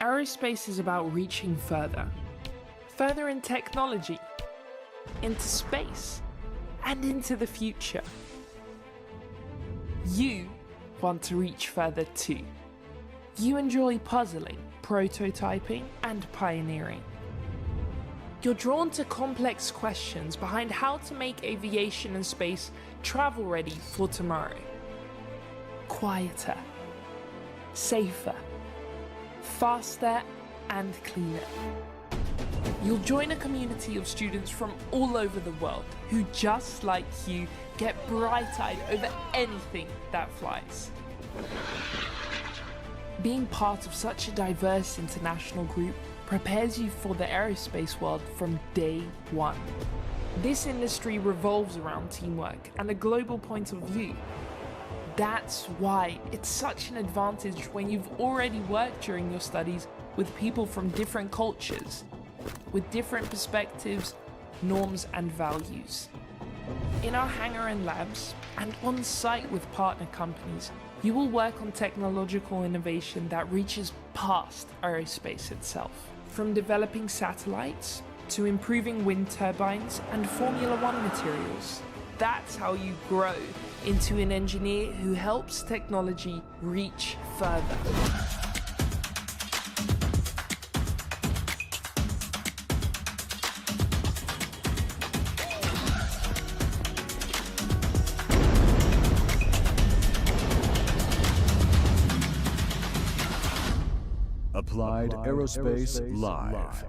Aerospace is about reaching further. Further in technology, into space, and into the future. You want to reach further too. You enjoy puzzling, prototyping, and pioneering. You're drawn to complex questions behind how to make aviation and space travel ready for tomorrow. Quieter, safer, faster, and cleaner. You'll join a community of students from all over the world who, just like you, get bright-eyed over anything that flies. Being part of such a diverse international group prepares you for the aerospace world from day one. This industry revolves around teamwork and a global point of view. That's why it's such an advantage when you've already worked during your studies with people from different cultures, with different perspectives, norms and values. In our hangar and labs, and on site with partner companies, you will work on technological innovation that reaches past aerospace itself. From developing satellites, to improving wind turbines and Formula One materials. That's how you grow into an engineer who helps technology reach further. Applied Aerospace Live.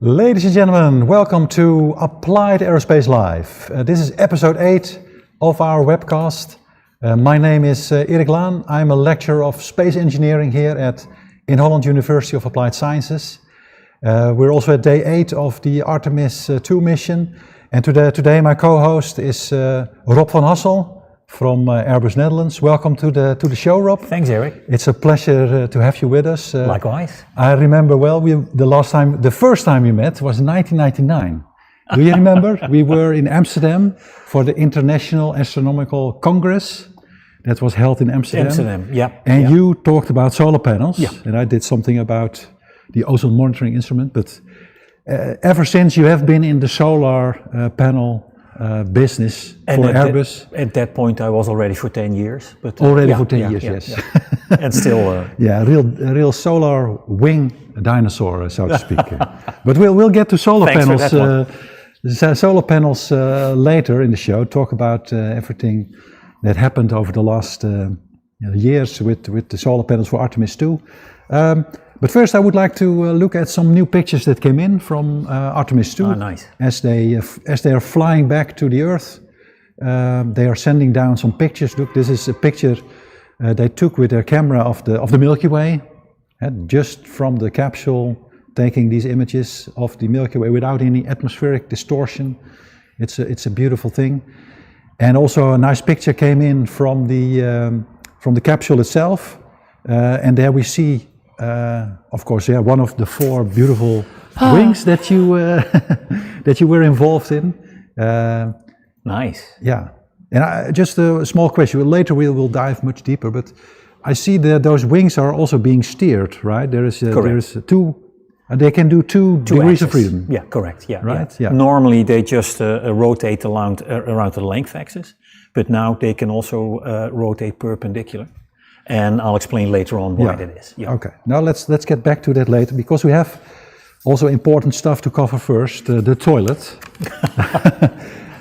Ladies and gentlemen, welcome to Applied Aerospace Live. This is episode 8 of our webcast. My name is Erik Laan. I'm a lecturer of space engineering here at Inholland University of Applied Sciences. We're also at day 8 of the Artemis II mission. And today my co-host is Rob van Hassel from Airbus Netherlands. Welcome to the show, Rob. Thanks, Erik. It's a pleasure to have you with us. Likewise. I remember well, the first time we met was in 1999. Do you remember? We were in Amsterdam for the International Astronomical Congress that was held in Amsterdam. Yeah. And you talked about solar panels. Yeah. And I did something about the ozone monitoring instrument. But ever since you have been in the solar panel business And for Airbus. At that point, I was already for 10 years. But Already for 10 years, yes. Yeah. And still. Yeah, a real solar wing dinosaur, so to speak. But we'll get to solar Thanks panels. Solar panels later in the show. Talk about everything that happened over the last years with the solar panels for Artemis II. But first, I would like to look at some new pictures that came in from Artemis II. Ah, nice. As they are flying back to the Earth, they are sending down some pictures. Look, this is a picture they took with their camera of the Milky Way, just from the capsule, taking these images of the Milky Way without any atmospheric distortion. It's a beautiful thing. And also a nice picture came in from the capsule itself, and there we see. Of course, yeah, one of the 4 beautiful wings that you were involved in. Nice. Yeah, and just a small question. Later we will dive much deeper. But I see that those wings are also being steered, right? There is 2. They can do 2 degrees of freedom. Yeah, correct. Yeah, right. Yeah. Yeah. Normally they just rotate around the length axis, but now they can also rotate perpendicular. And I'll explain later on why that is. Yeah. Okay. Now let's get back to that later, because we have also important stuff to cover first. The toilet.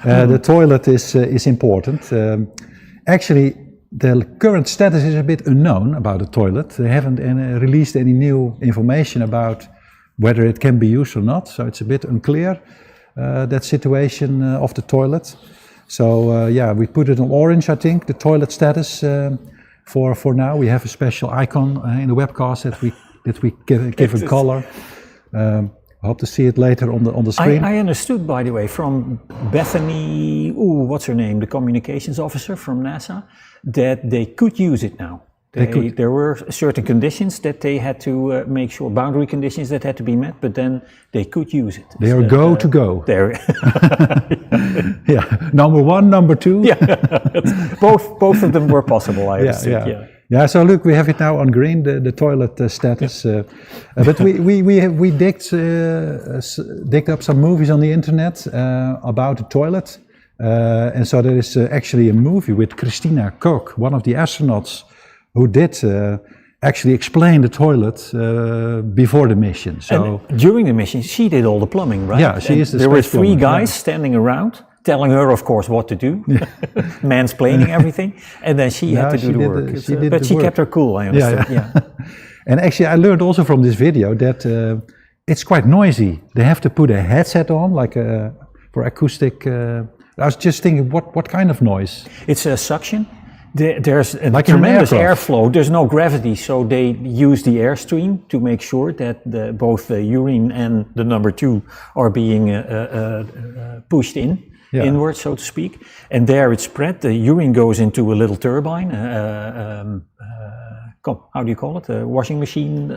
The toilet is important. Actually, the current status is a bit unknown about the toilet. They haven't released any new information about whether it can be used or not. So it's a bit unclear, that situation of the toilet. So we put it on orange, I think, the toilet status. For now, we have a special icon in the webcast that we give a color. I hope to see it later on the screen. I understood, by the way, from Bethany, what's her name, the communications officer from NASA, that they could use it now. There were certain conditions that they had to make sure, boundary conditions that had to be met, but then they could use it. They are to go. There. Yeah, number 1, number 2. Yeah, both of them were possible, I understand. Yeah, so look, we have it now on green, the toilet status. But we digged up some movies on the internet about the toilet. And so there is actually a movie with Christina Koch, one of the astronauts, who did actually explain the toilet before the mission. So and during the mission, she did all the plumbing, right? Yeah, she is the There were space 3 plumber, guys standing around, telling her, of course, what to do, mansplaining everything, and then she had to do the work. But she kept her cool, I understand. Yeah. And actually, I learned also from this video that it's quite noisy. They have to put a headset on, like for acoustic. I was just thinking, what kind of noise? It's a suction. There's a like tremendous airflow. There's no gravity, so they use the airstream to make sure that both the urine and the number 2 are being pushed inward, so to speak. And there it's spread. The urine goes into a little turbine. How do you call it? A washing machine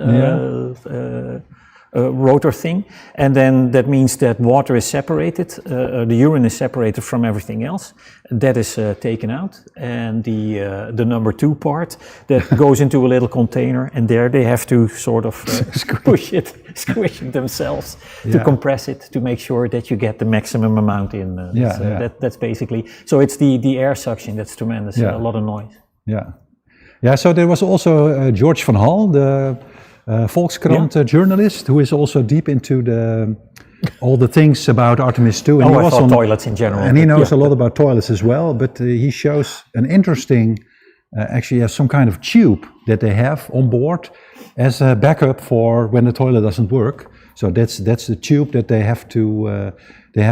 rotor thing, and then that means that water is separated, the urine is separated from everything else. That is taken out, and the number 2 part that goes into a little container, and there they have to sort of squish it themselves to compress it to make sure that you get the maximum amount in. That's basically. So it's the air suction that's tremendous. A lot of noise. Yeah. So there was also George van Hal, the Volkskrant journalist, who is also deep into all the things about Artemis II. And I thought toilets in general. And he knows a lot about toilets as well, but he shows an interesting, actually some kind of tube that they have on board as a backup for when the toilet doesn't work. So that's the tube that they have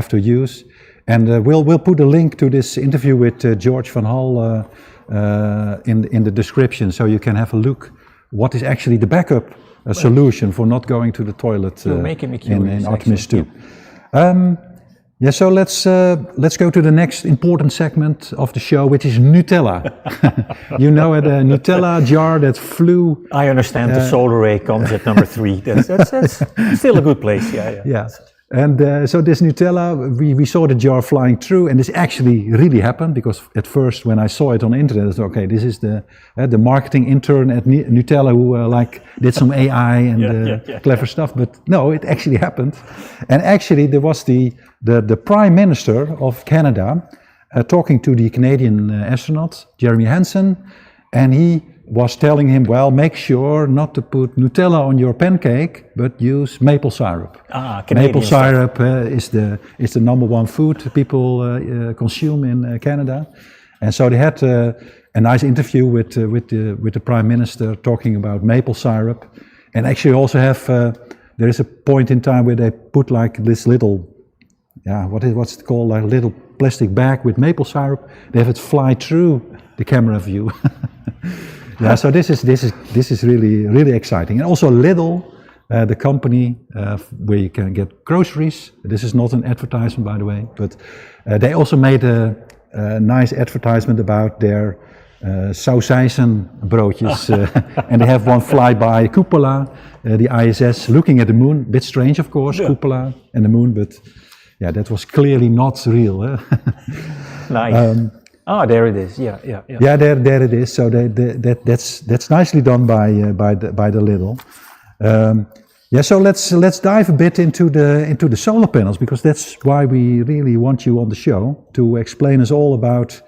to use. And we'll put a link to this interview with George van Hal in the description, so you can have a look. What is actually the backup solution for not going to the toilet in Artemis II? So let's go to the next important segment of the show, which is Nutella. You know, a Nutella jar that flew. I understand the solar array comes at number 3. That's still a good place. Yeah. And so this Nutella, we saw the jar flying through, and this actually really happened, because at first when I saw it on the internet, I thought, okay, this is the marketing intern at Nutella who did some AI and clever stuff, but no, it actually happened. And actually there was the Prime Minister of Canada talking to the Canadian astronaut, Jeremy Hansen, and he was telling him, well, make sure not to put Nutella on your pancake, but use maple syrup. Maple syrup is the number 1 food people consume in Canada, and so they had a nice interview with the Prime Minister talking about maple syrup, and actually also have there is a point in time where they put like this little, what's it called, like a little plastic bag with maple syrup. They have it fly through the camera view. So this is really exciting. And also Lidl, the company where you can get groceries. This is not an advertisement, by the way, but they also made a nice advertisement about their sausijzen broodjes. And they have one flyby cupola, the ISS, looking at the moon. A bit strange, of course, cupola and the moon, but that was clearly not real. Nice. There it is. Yeah. There it is. So that's nicely done by the Lidl. So let's dive a bit into the solar panels, because that's why we really want you on the show, to explain us all about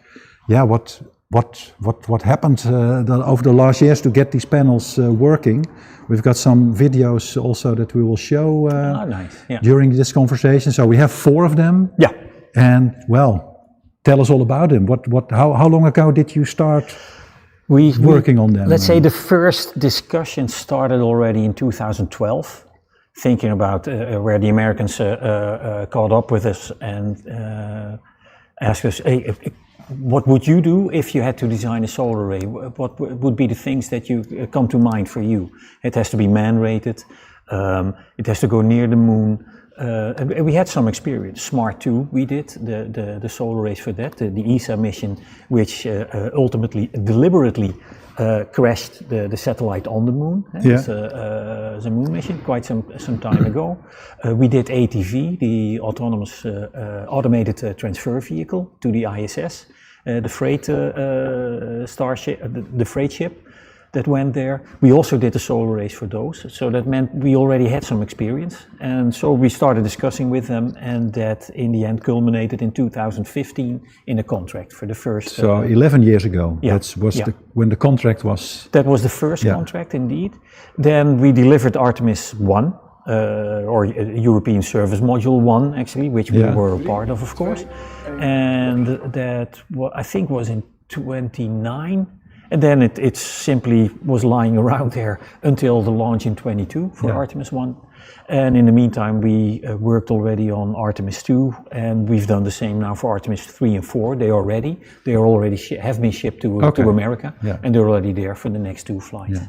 what happened over the last years to get these panels working. We've got some videos also that we will show during this conversation. So we have 4 of them. Yeah. And well, tell us all about them. How long ago did you start working on them? Let's say the first discussion started already in 2012, thinking about where the Americans caught up with us and asked us, hey, what would you do if you had to design a solar array? What would be the things that you come to mind for you? It has to be man-rated. It has to go near the moon. And we had some experience. SMART 2 we did, the solar arrays for that, the ESA mission, which ultimately, deliberately crashed the satellite on the moon. It's the moon mission quite some time ago. We did ATV, the autonomous automated transfer vehicle, to the ISS, the freight starship, the freight ship that went there. We also did the solar race for those, so that meant we already had some experience, and so we started discussing with them, and that in the end culminated in 2015 in a contract for the first. So 11 years ago. Yeah, when the contract was. That was the first contract, indeed. Then we delivered Artemis I. Or European Service Module 1, actually, which we were a part of course, and that I think was in 29. And then it simply was lying around there until the launch in 22 for Artemis 1. And in the meantime, we worked already on Artemis II, and we've done the same now for Artemis 3 and 4. They are ready. They are already have been shipped to America, and they're already there for the next 2 flights.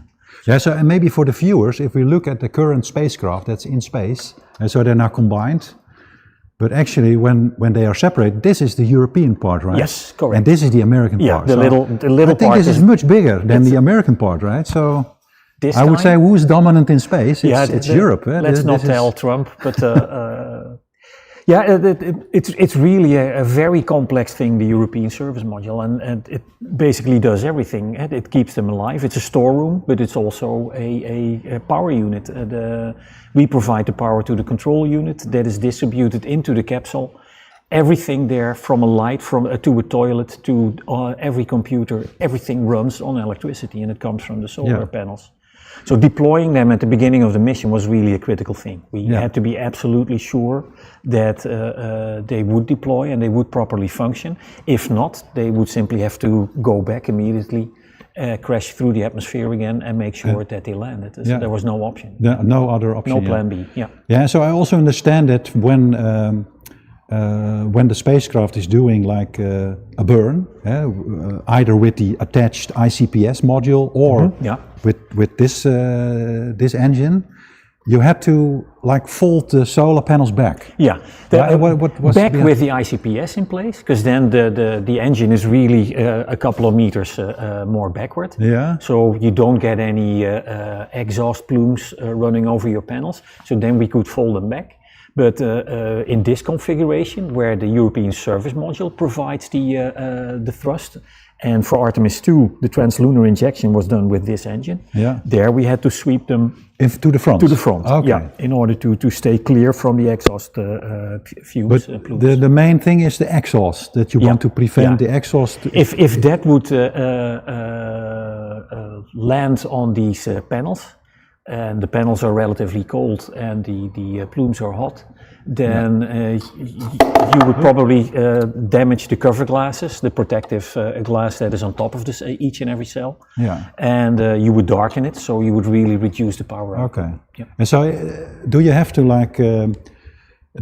Yeah, so and maybe for the viewers, if we look at the current spacecraft that's in space, and so they're now combined. But actually, when they are separated, this is the European part, right? Yes, correct. And this is the American part. The little I think part this is much bigger than the American part, right? So I would say who's dominant in space? It's Europe. Let's not tell Trump, but it's really a very complex thing, the European Service Module, and it basically does everything. It keeps them alive. It's a storeroom, but it's also a power unit. We provide the power to the control unit that is distributed into the capsule. Everything there, from a light, to a toilet, to every computer, everything runs on electricity, and it comes from the solar panels. So deploying them at the beginning of the mission was really a critical thing. We had to be absolutely sure that they would deploy and they would properly function. If not, they would simply have to go back immediately, crash through the atmosphere again, and make sure that they landed. So there was no option. No other option. No plan B. Yeah. So I also understand that when the spacecraft is doing like a burn, either with the attached ICPS module or with this engine, you had to like fold the solar panels back. Back with the ICPS in place, because then the engine is really a couple of meters more backward. So you don't get any exhaust plumes running over your panels. So then we could fold them back. But in this configuration, where the European Service Module provides the thrust, and for Artemis II, the translunar injection was done with this engine. There we had to sweep them to the front. To the front, in order to stay clear from the exhaust fumes. But the main thing is the exhaust, that you want to prevent the exhaust. If that would land on these panels, and the panels are relatively cold and the plumes are hot, then you would probably damage the cover glasses, the protective glass that is on top of this, each and every cell. And you would darken it, so you would really reduce the power output. And so do you have to like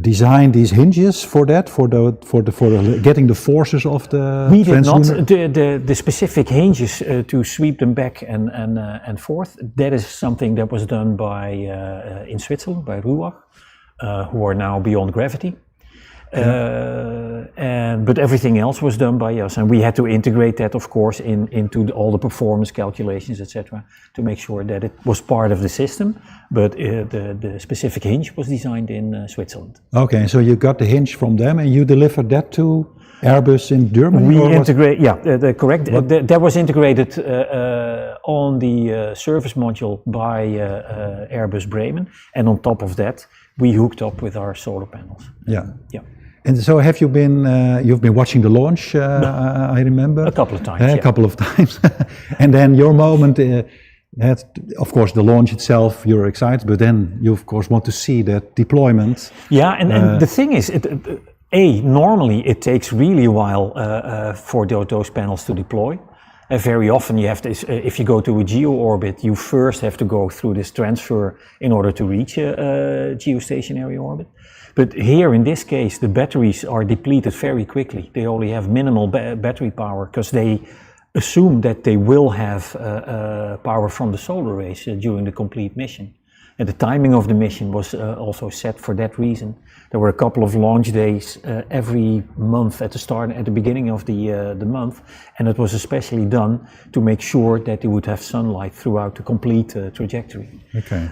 design these hinges for that, for getting the forces of the We did not. The specific hinges to sweep them back and forth, that is something that was done by in Switzerland, by Ruach, who are now beyond gravity. But everything else was done by us, and we had to integrate that, of course, into all the performance calculations, etc., to make sure that it was part of the system. But the specific hinge was designed in Switzerland. Okay, so you got the hinge from them, and you delivered that to Airbus in Germany? We integrate, correct. That was integrated on the service module by Airbus Bremen, and on top of that, we hooked up with our solar panels. And so have you been, you've been watching the launch, I remember? A couple of times, A couple of times. And then your moment, of course, the launch itself, you're excited, but then you, of course, want to see that deployment. And the thing is, normally it takes really a while for those panels to deploy. Very often you have to, if you go to a geo orbit, you first have to go through this transfer in order to reach a geostationary orbit. But here in this case, the batteries are depleted very quickly. They only have minimal battery power because they assume that they will have power from the solar rays during the complete mission. And the timing of the mission was also set for that reason. There were a couple of launch days every month at the beginning of the month, and it was especially done to make sure that they would have sunlight throughout the complete trajectory. Okay.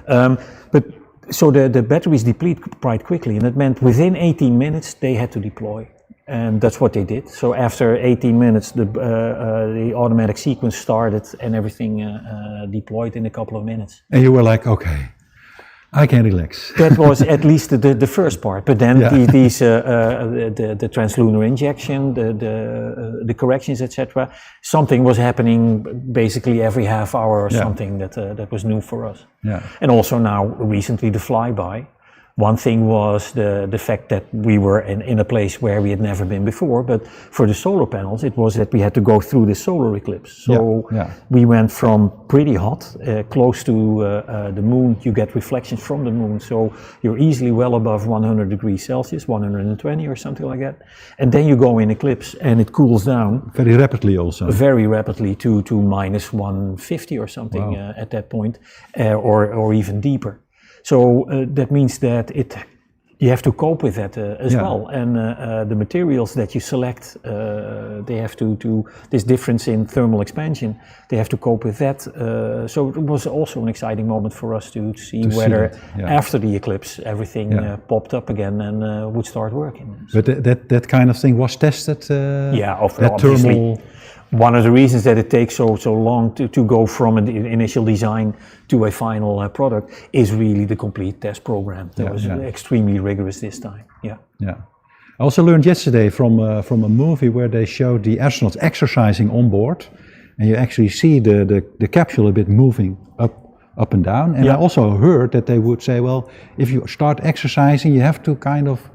So the batteries deplete quite quickly, and it meant within 18 minutes they had to deploy. And that's what they did. So after 18 minutes, the automatic sequence started and everything deployed in a couple of minutes. And you were like, okay, I can relax. That was at least the first part. But then the translunar injection, the corrections, etc. Something was happening basically every half hour or something that was new for us. Yeah. And also now recently the flyby. One thing was the fact that we were in a place where we had never been before, but for the solar panels, it was that we had to go through the solar eclipse. So we went from pretty hot, close to the moon, you get reflections from the moon, so you're easily well above 100 degrees Celsius, 120 or something like that. And then you go in eclipse and it cools down. Very rapidly also. Very rapidly to minus 150 or something at that point, or even deeper. So that means that you have to cope with that as well, and the materials that you select, they have to this difference in thermal expansion, they have to cope with that. So it was also an exciting moment for us to see whether after the eclipse everything popped up again and would start working. So. But that kind of thing was tested. That thermal. One of the reasons that it takes so long to go from an initial design to a final product is really the complete test program. That was extremely rigorous this time. Yeah. I also learned yesterday from a movie where they showed the astronauts exercising on board, and you actually see the capsule a bit moving up and down. And I also heard that they would say, well, if you start exercising, you have to kind of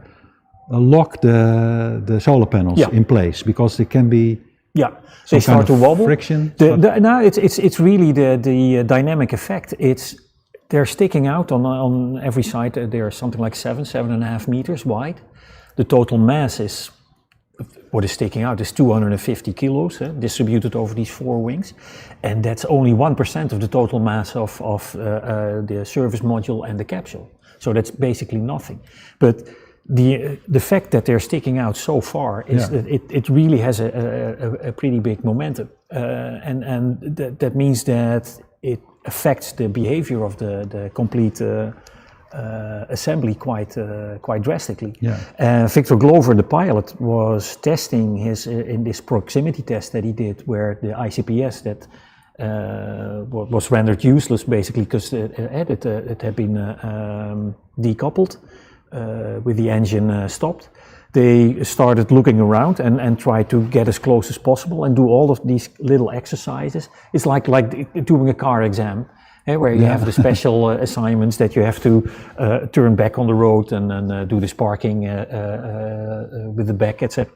lock the solar panels in place, because it can be they start to wobble. Friction. No, it's really the dynamic effect. They're sticking out on every side. They're something like 7.5 meters wide. The total mass is what is sticking out is 250 kilos distributed over these 4 wings, and that's only 1% of the total mass of the service module and the capsule. So that's basically nothing. But the fact that they're sticking out so far is that it really has a pretty big momentum, and that means that it affects the behavior of the complete assembly quite drastically. Victor Glover, the pilot, was testing his in this proximity test that he did, where the ICPS that was rendered useless basically because it had been decoupled. With the engine stopped, they started looking around and tried to get as close as possible and do all of these little exercises. It's like doing a car exam, where you have the special assignments that you have to turn back on the road and do the sparking with the back, etc.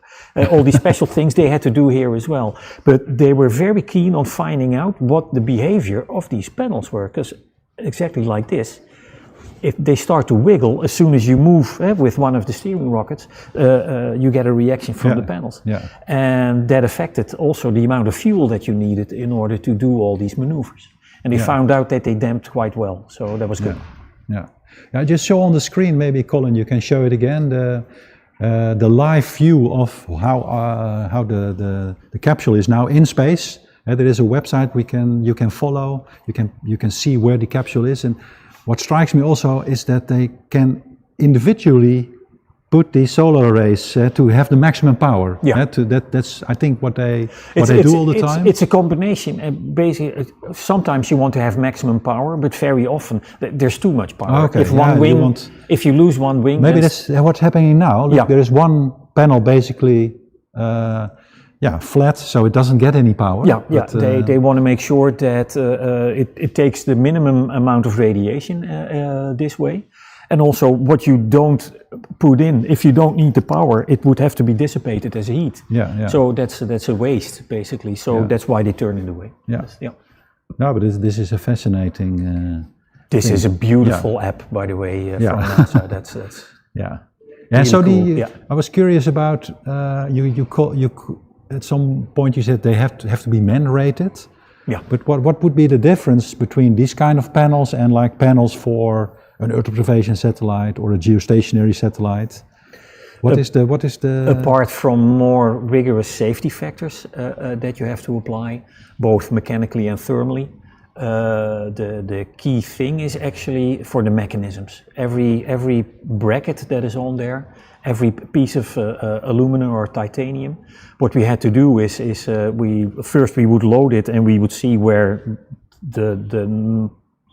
All these special things they had to do here as well. But they were very keen on finding out what the behavior of these panels were, because exactly like this, if they start to wiggle, as soon as you move with one of the steering rockets, you get a reaction from the panels. And that affected also the amount of fuel that you needed in order to do all these maneuvers. And they found out that they damped quite well, so that was good. I just show on the screen, maybe Colin, you can show it again, the live view of how the capsule is now in space. There is a website you can follow, you can see where the capsule is. And what strikes me also is that they can individually put the solar arrays to have the maximum power. That's I think what they do all the time. It's a combination. Basically, sometimes you want to have maximum power, but very often there's too much power. If you lose one wing, maybe that's what's happening now. Look, there is one panel basically. Flat, so it doesn't get any power. They want to make sure that it takes the minimum amount of radiation this way, and also what you don't put in, if you don't need the power, it would have to be dissipated as heat. So that's a waste basically. So that's why they turn it away. No, but this is a fascinating. This thing. is a beautiful app, by the way, from NASA. That's And really so cool. I was curious about you at some point you said they have to be man-rated. Yeah. But what would be the difference between these kind of panels and like panels for an Earth observation satellite or a geostationary satellite? What is the Apart from more rigorous safety factors that you have to apply, both mechanically and thermally, the key thing is actually for the mechanisms. Every bracket that is on there, every piece of aluminum or titanium, what we had to do is we would load it and we would see where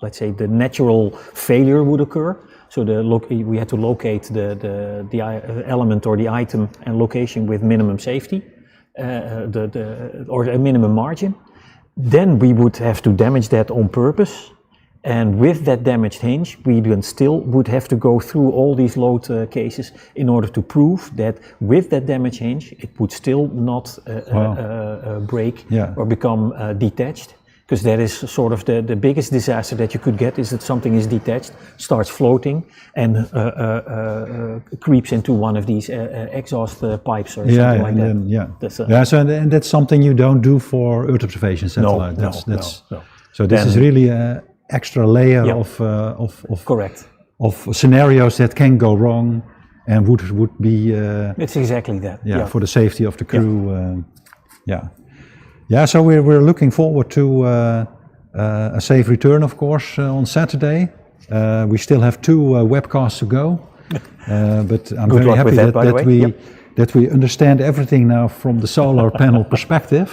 let's say the natural failure would occur. So we had to locate the element or the item and location with minimum safety, or a minimum margin. Then we would have to damage that on purpose, and with that damaged hinge, we then still would have to go through all these load cases in order to prove that with that damaged hinge, it would still not break or become detached. Because that is sort of the biggest disaster that you could get, is that something is detached, starts floating, and creeps into one of these exhaust pipes or something like that. So that's something you don't do for Earth observation satellite. No. So this is really an extra layer of correct. Of scenarios that can go wrong, and would be it's exactly that. For the safety of the crew. Yeah, so we're looking forward to a safe return, of course, on Saturday. We still have 2 webcasts to go, but I'm very happy that we understand everything now from the solar panel perspective.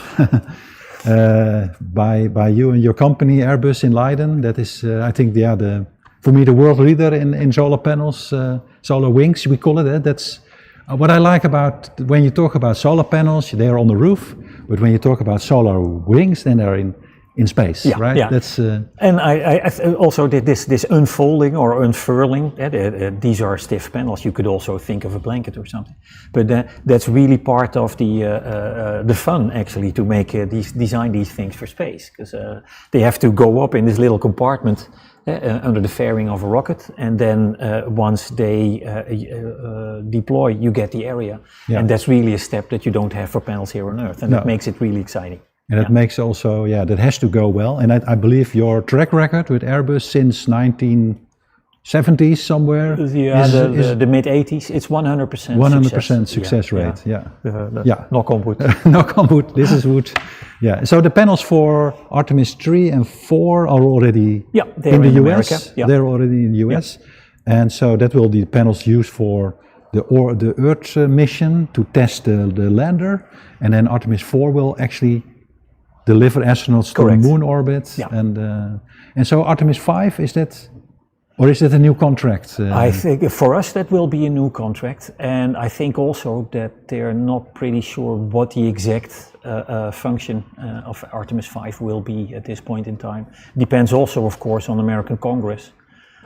By you and your company, Airbus in Leiden. That is, I think, for me, the world leader in solar panels, solar wings, we call it. That's what I like about when you talk about solar panels. They are on the roof, but when you talk about solar wings, then they're in space, right? Yeah. That's and I also did this unfolding or unfurling. These are stiff panels. You could also think of a blanket or something, but that's really part of the fun, actually, to make design these things for space, because they have to go up in this little compartment under the fairing of a rocket, and then once they deploy, you get the area, and that's really a step that you don't have for panels here on Earth, and that makes it really exciting. And it makes also, that has to go well. And I believe your track record with Airbus since 1970s somewhere. The mid 80s. It's 100%. 100% success rate. Knock on wood. Knock on wood. This is wood. Yeah. So the panels for Artemis 3 and 4 are already in the US. They're already in the US, and so that will be the panels used for the Earth mission to test the lander, and then Artemis 4 will actually deliver astronauts to the moon orbit, and so Artemis 5, is that a new contract? I think for us that will be a new contract, and I think also that they're not pretty sure what the exact function of Artemis 5 will be at this point in time. Depends also, of course, on American Congress.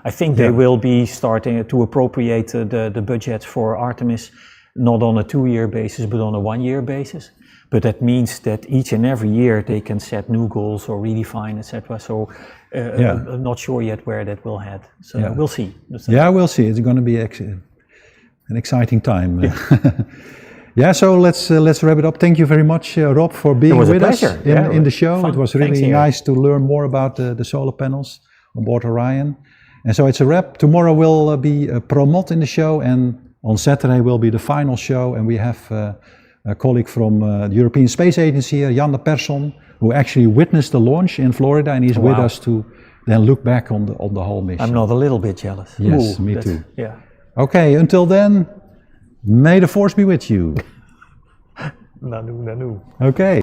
I think they will be starting to appropriate the budget for Artemis not on a 2-year basis, but on a 1-year basis. But that means that each and every year they can set new goals or redefine, etc. So I'm not sure yet where that will head. So we'll see. We'll see. It's going to be an exciting time. So let's wrap it up. Thank you very much, Rob, for being with us in the show. Fun. It was really nice to learn more about the solar panels on board Orion. And so it's a wrap. Tomorrow will be a Promot in the show, and on Saturday will be the final show, and we have a colleague from the European Space Agency, Jan de Persson, who actually witnessed the launch in Florida, and he's with us to then look back on the whole mission. I'm not a little bit jealous. Yes, me too. Yeah. Okay, until then, may the force be with you. Nanu. Okay.